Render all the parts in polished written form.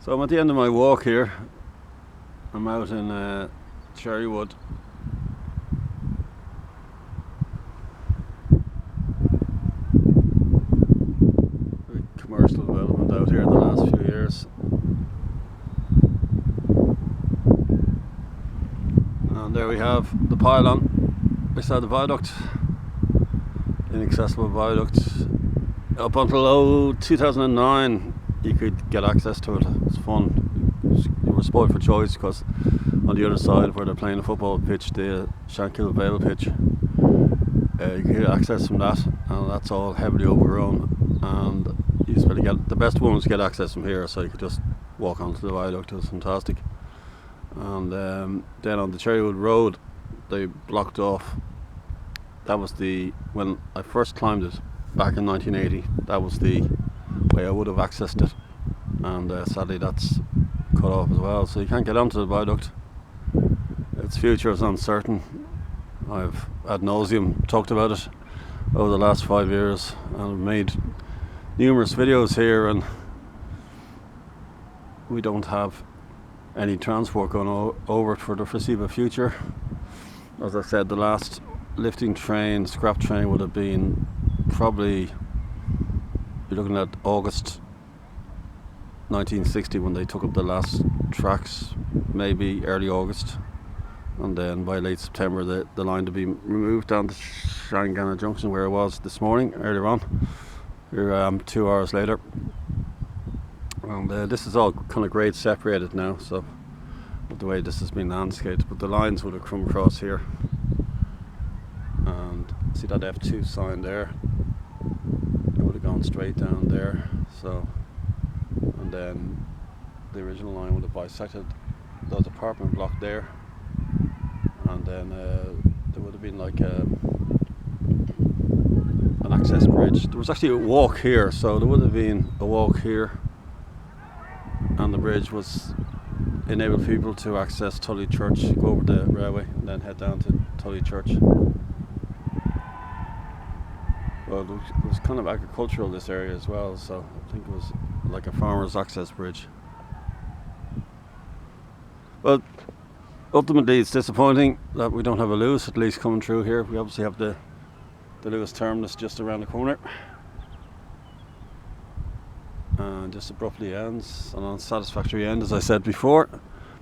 So I'm at the end of my walk here. I'm out in Cherrywood. Very commercial development out here in the last few years. And there we have the pylon beside the viaduct. Inaccessible viaduct. Up until 2009 you could get access to it. It's fun. You were spoiled for choice because on the other side where they're playing a football pitch, the Shankill Vale pitch, you could get access from that, and that's all heavily overgrown, and you just better get the best one was to get access from here, so you could just walk onto the viaduct. It was fantastic. And then on the Cherrywood Road they blocked off. That was when I first climbed it back in 1980, that was the way I would have accessed it, and sadly that's cut off as well, so you can't get onto the viaduct. Its future is uncertain. I've ad nauseum talked about it over the last 5 years, and I've made numerous videos here, and we don't have any transport going over it for the foreseeable future. As I said, the last lifting train, scrap train, would have been probably, you're looking at August 1960 when they took up the last tracks, maybe early August, and then by late September the line to be removed down to Shangana Junction where I was this morning earlier on. Here I am 2 hours later, and this is all kind of grade separated now, so with the way this has been landscaped, but the lines would have come across here, and see that F2 sign there, it would have gone straight down there, so, and then the original line would have bisected those apartment block there, and then there would have been like an access bridge. There was actually a walk here, so there would have been a walk here, and the bridge was enabled people to access Tully Church, go over the railway and then head down to Tully Church. Well, it was kind of agricultural, this area as well, so I think it was like a farmer's access bridge. But ultimately it's disappointing that we don't have a Luas at least coming through here. We obviously have the Luas terminus just around the corner, and just abruptly ends, an unsatisfactory end as I said before.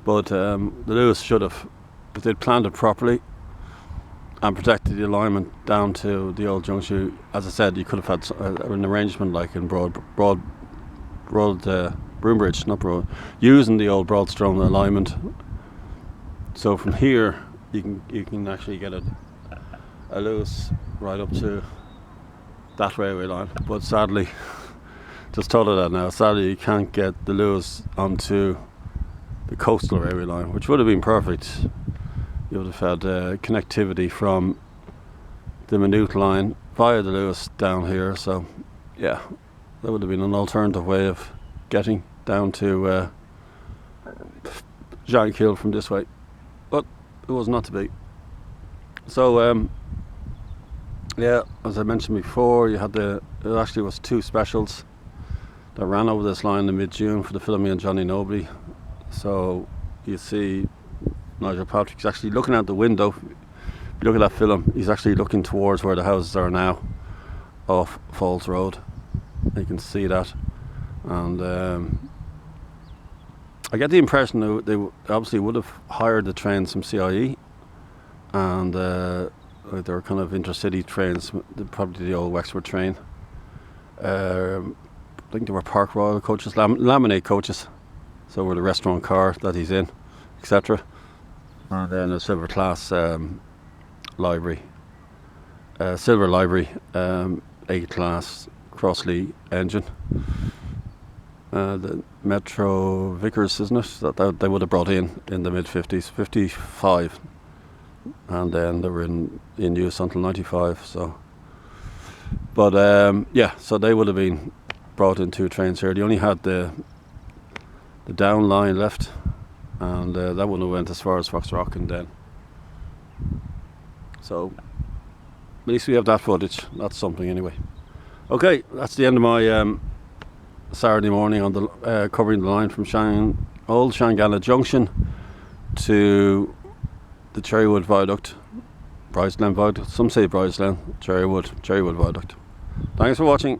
But the Luas should have, if they'd planned it properly and protected the alignment down to the old junction, as I said, you could have had an arrangement like in Broad Broombridge, not Broad, using the old Broadstone alignment. So from here you can actually get a Luas right up to that railway line. But sadly, just thought of that now, sadly you can't get the Luas onto the coastal railway line, which would have been perfect. You would have had connectivity from the Maynooth line via the Luas down here, so yeah, that would have been an alternative way of getting down to Shankill from this way, but it was not to be. So yeah, as I mentioned before, you had it actually was 2 specials that ran over this line in mid-June for the film and Johnny Nobly. So you see Nigel Patrick's actually looking out the window. If you look at that film, he's actually looking towards where the houses are now off Falls Road. You can see that, and I get the impression that they obviously would have hired the trains from CIE, and they were kind of intercity trains, probably the old Wexford train. I think they were Park Royal coaches, laminated coaches, so were the restaurant car that he's in, etc. And then a silver class livery, silver livery, A class Crossley engine. The Metro Vickers, isn't it? That they would have brought in the mid-50s, 55, and then they were in use until 95. So, but yeah, so they would have been brought in 2 trains here. They only had the down line left, and that wouldn't have went as far as Foxrock and then. So at least we have that footage. That's something anyway. Okay, that's the end of my Saturday morning on the covering the line from Old Shangala Junction to the Cherrywood viaduct, Brysglen viaduct. Some say Brysglen, Cherrywood viaduct. Thanks for watching.